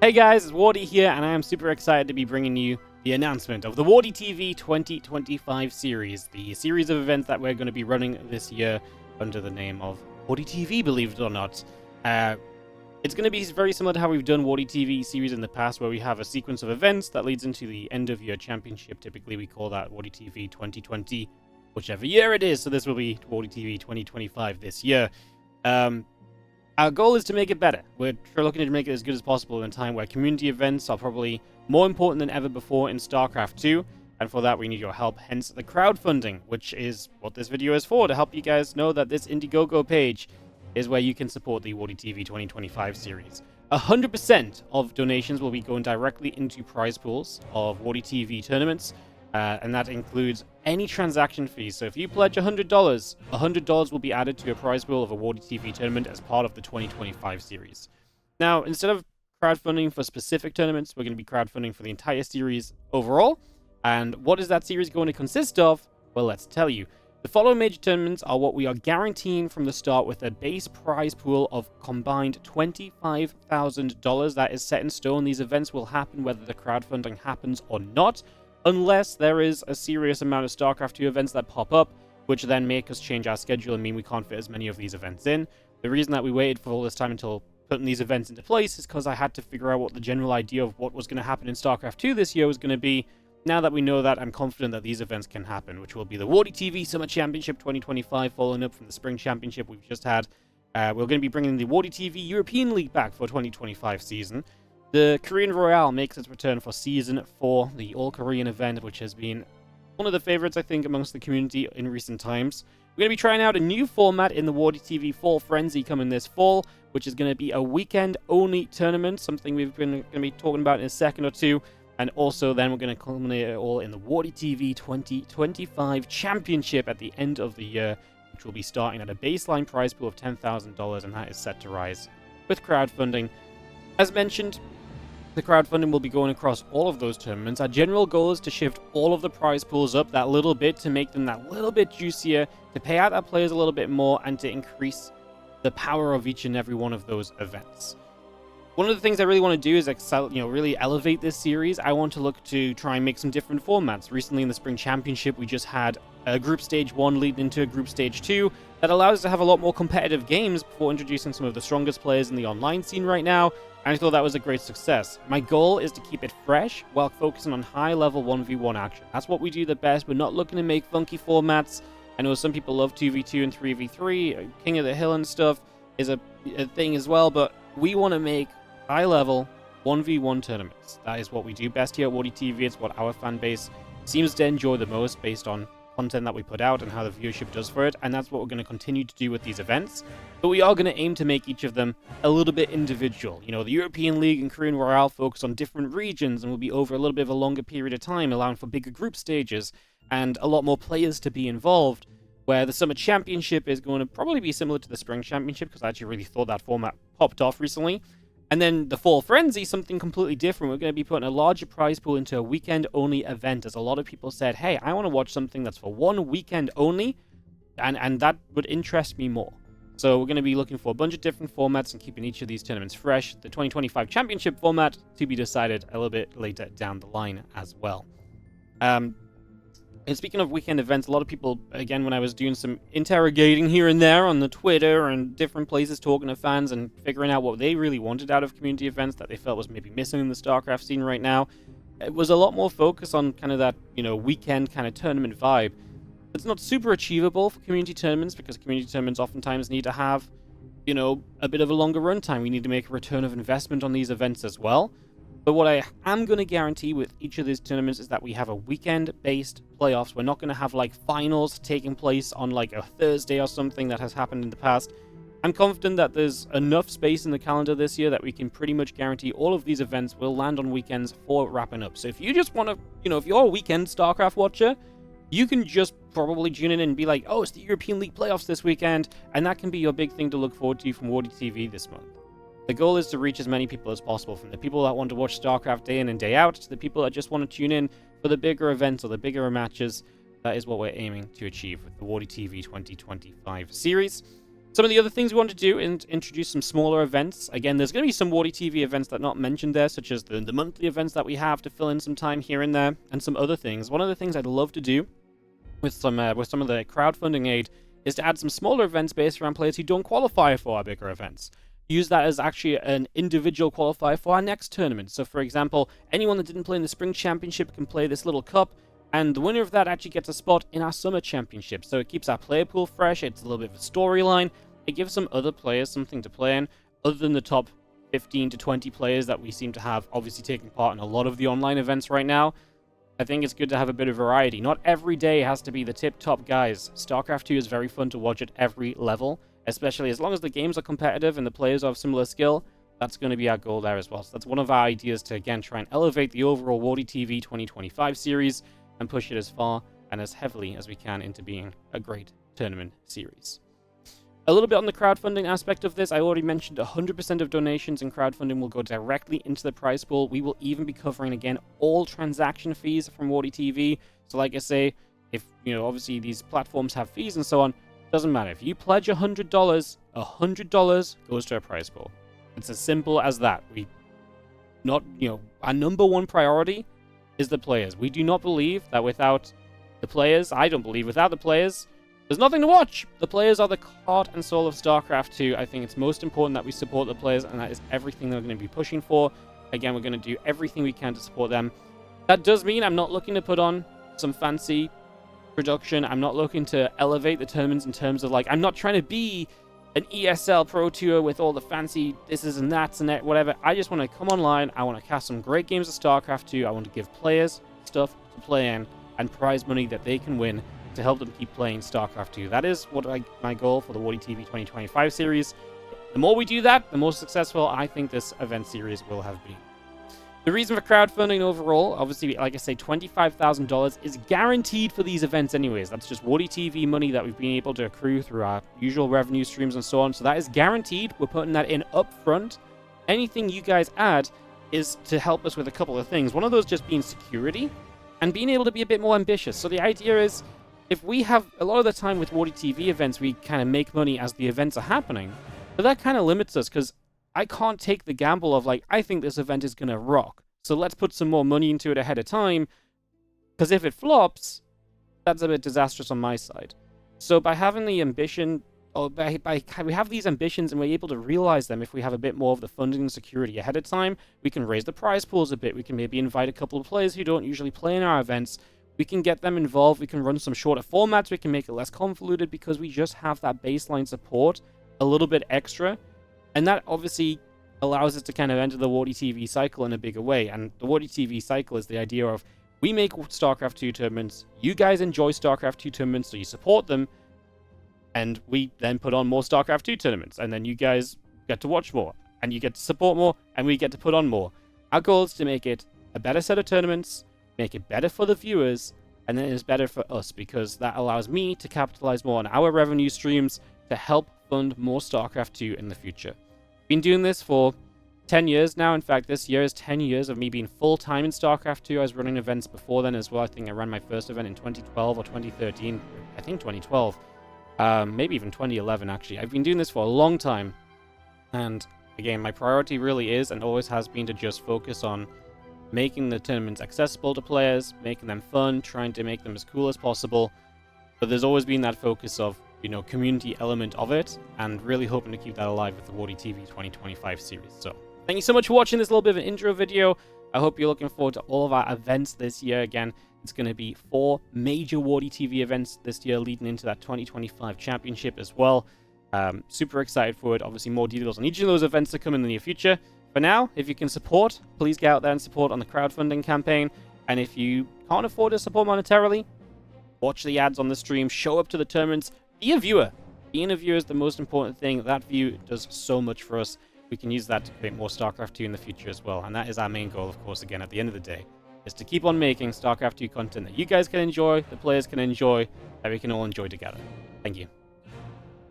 Hey guys, it's Wardy here, and I am super excited to be bringing you the announcement of the Warditv 2025 series, the series of events that we're going to be running this year under the name of Warditv, believe it or not. It's going to be very similar to how we've done Warditv series in the past, where we have a sequence of events that leads into the end of year championship. Typically, we call that Warditv 2020, whichever year it is. So this will be Warditv 2025 this year. Our goal is to make it better. We're looking to make it as good as possible in a time where community events are probably more important than ever before in StarCraft 2, and for that we need your help, hence the crowdfunding, which is what this video is for, to help you guys know that this Indiegogo page is where you can support the Warditv 2025 series. 100% of donations will be going directly into prize pools of Warditv tournaments, and that includes any transaction fees. So if you pledge $100 will be added to a prize pool of a Warditv tournament as part of the 2025 series. Now, instead of crowdfunding for specific tournaments, we're going to be crowdfunding for the entire series overall. And what is that series going to consist of? Well, let's tell you. The following major tournaments are what we are guaranteeing from the start, with a base prize pool of combined $25,000. That is set in stone. These events will happen whether the crowdfunding happens or not, unless there is a serious amount of StarCraft 2 events that pop up, which then make us change our schedule and mean we can't fit as many of these events in. The reason that we waited for all this time until putting these events into place is because I had to figure out what the general idea of what was going to happen in StarCraft 2 this year was going to be. Now that we know that, I'm confident that these events can happen, which will be the Warditv Summer Championship 2025, following up from the Spring Championship we've just had. We're going to be bringing the Warditv European League back for 2025 season. The Korean Royale makes its return for Season 4, the all-Korean event, which has been one of the favorites, I think, amongst the community in recent times. We're going to be trying out a new format in the Warditv Fall Frenzy coming this fall, which is going to be a weekend-only tournament, something we've been going to be talking about in a second or two. And also then we're going to culminate it all in the Warditv 2025 Championship at the end of the year, which will be starting at a baseline prize pool of $10,000, and that is set to rise with crowdfunding. As mentioned, the crowdfunding will be going across all of those tournaments. Our general goal is to shift all of the prize pools up that little bit to make them that little bit juicier, to pay out our players a little bit more, and to increase the power of each and every one of those events. One of the things I really want to do is really elevate this series. I want to look to try and make some different formats. Recently in the Spring Championship, we just had a Group Stage 1 leading into a Group Stage 2 that allows us to have a lot more competitive games before introducing some of the strongest players in the online scene right now, and I thought that was a great success. My goal is to keep it fresh while focusing on high-level 1v1 action. That's what we do the best. We're not looking to make funky formats. I know some people love 2v2 and 3v3. King of the Hill and stuff is a thing as well, but we want to make high-level 1v1 tournaments. That is what we do best here at Warditv. It's what our fan base seems to enjoy the most based on content that we put out and how the viewership does for it, and that's what we're going to continue to do with these events. But we are going to aim to make each of them a little bit individual. You know, the European League and Korean Royale focus on different regions and will be over a little bit of a longer period of time, allowing for bigger group stages and a lot more players to be involved, where the Summer Championship is going to probably be similar to the Spring Championship, because I actually really thought that format popped off recently. And then the Fall Frenzy, something completely different. We're going to be putting a larger prize pool into a weekend-only event, as a lot of people said, hey, I want to watch something that's for one weekend only, and that would interest me more. So we're going to be looking for a bunch of different formats and keeping each of these tournaments fresh. The 2025 Championship format to be decided a little bit later down the line as well. And speaking of weekend events, a lot of people, again, when I was doing some interrogating here and there on the Twitter and different places, talking to fans and figuring out what they really wanted out of community events that they felt was maybe missing in the StarCraft scene right now, it was a lot more focus on kind of that, weekend kind of tournament vibe. It's not super achievable for community tournaments, because community tournaments oftentimes need to have, a bit of a longer runtime. We need to make a return of investment on these events as well. But what I am going to guarantee with each of these tournaments is that we have a weekend-based playoffs. We're not going to have, finals taking place on, a Thursday or something that has happened in the past. I'm confident that there's enough space in the calendar this year that we can pretty much guarantee all of these events will land on weekends for wrapping up. So if you just want to, if you're a weekend StarCraft watcher, you can just probably tune in and be like, oh, it's the European League playoffs this weekend, and that can be your big thing to look forward to from Warditv this month. The goal is to reach as many people as possible, from the people that want to watch StarCraft day in and day out to the people that just want to tune in for the bigger events or the bigger matches. That is what we're aiming to achieve with the Warditv 2025 series. Some of the other things we want to do is introduce some smaller events. Again, there's going to be some Warditv events that are not mentioned there, such as the monthly events that we have to fill in some time here and there, and some other things. One of the things I'd love to do with some of the crowdfunding aid is to add some smaller events based around players who don't qualify for our bigger events. Use that as actually an individual qualifier for our next tournament. So, for example, anyone that didn't play in the Spring Championship can play this little cup, and the winner of that actually gets a spot in our Summer Championship. So it keeps our player pool fresh, it's a little bit of a storyline, it gives some other players something to play in, other than the top 15 to 20 players that we seem to have obviously taking part in a lot of the online events right now. I think it's good to have a bit of variety. Not every day has to be the tip-top guys. StarCraft 2 is very fun to watch at every level, especially as long as the games are competitive and the players are of similar skill. That's going to be our goal there as well. So that's one of our ideas to, again, try and elevate the overall Warditv 2025 series and push it as far and as heavily as we can into being a great tournament series. A little bit on the crowdfunding aspect of this, I already mentioned 100% of donations in crowdfunding will go directly into the prize pool. We will even be covering, again, all transaction fees from Warditv. So like I say, if, obviously these platforms have fees and so on, doesn't matter. If you pledge $100, $100 goes to a prize pool. It's as simple as that. Our number one priority is the players. We do not believe that without the players, I don't believe without the players, there's nothing to watch. The players are the heart and soul of StarCraft 2. I think it's most important that we support the players, and that is everything that we're going to be pushing for. Again, we're going to do everything we can to support them. That does mean I'm not looking to put on some fancy production. I'm not looking to elevate the tournaments in terms of, I'm not trying to be an ESL Pro Tour with all the fancy thises and that's and that, whatever. I just want to come online. I want to cast some great games of StarCraft 2. I want to give players stuff to play in and prize money that they can win to help them keep playing StarCraft 2. That is my goal for the Warditv 2025 series. The more we do that, the more successful I think this event series will have been. The reason for crowdfunding overall, obviously, like I say, $25,000 is guaranteed for these events anyways. That's just Warditv money that we've been able to accrue through our usual revenue streams and so on. So that is guaranteed. We're putting that in up front. Anything you guys add is to help us with a couple of things. One of those just being security and being able to be a bit more ambitious. So the idea is, if we have a lot of the time with Warditv events, we kind of make money as the events are happening. But that kind of limits us because I can't take the gamble of I think this event is going to rock. So let's put some more money into it ahead of time. Because if it flops, that's a bit disastrous on my side. So by having the ambition, or we have these ambitions and we're able to realize them if we have a bit more of the funding and security ahead of time, we can raise the prize pools a bit. We can maybe invite a couple of players who don't usually play in our events. We can get them involved. We can run some shorter formats. We can make it less convoluted because we just have that baseline support a little bit extra. And that obviously allows us to kind of enter the Warditv cycle in a bigger way. And the Warditv cycle is the idea of we make StarCraft 2 tournaments. You guys enjoy StarCraft 2 tournaments, so you support them. And we then put on more StarCraft 2 tournaments. And then you guys get to watch more. And you get to support more. And we get to put on more. Our goal is to make it a better set of tournaments, make it better for the viewers, and then it's better for us because that allows me to capitalize more on our revenue streams to help fund more StarCraft 2 in the future. Been doing this for 10 years now. In fact, this year is 10 years of me being full-time in StarCraft 2. I was running events before then as well. I think I ran my first event in 2012 or 2013. I think 2012. Maybe even 2011, actually. I've been doing this for a long time. And again, my priority really is and always has been to just focus on making the tournaments accessible to players, making them fun, trying to make them as cool as possible. But there's always been that focus of, community element of it, and really hoping to keep that alive with the Warditv 2025 series. So, thank you so much for watching this little bit of an intro video. I hope you're looking forward to all of our events this year. Again, it's going to be 4 major Warditv events this year, leading into that 2025 championship as well. Super excited for it. Obviously, more details on each of those events to come in the near future. For now, if you can support, please get out there and support on the crowdfunding campaign. And if you can't afford to support monetarily, watch the ads on the stream, show up to the tournaments, be a viewer. Being a viewer is the most important thing. That view does so much for us. We can use that to create more StarCraft 2 in the future as well. And that is our main goal, of course, again, at the end of the day, is to keep on making StarCraft 2 content that you guys can enjoy, the players can enjoy, that we can all enjoy together. Thank you.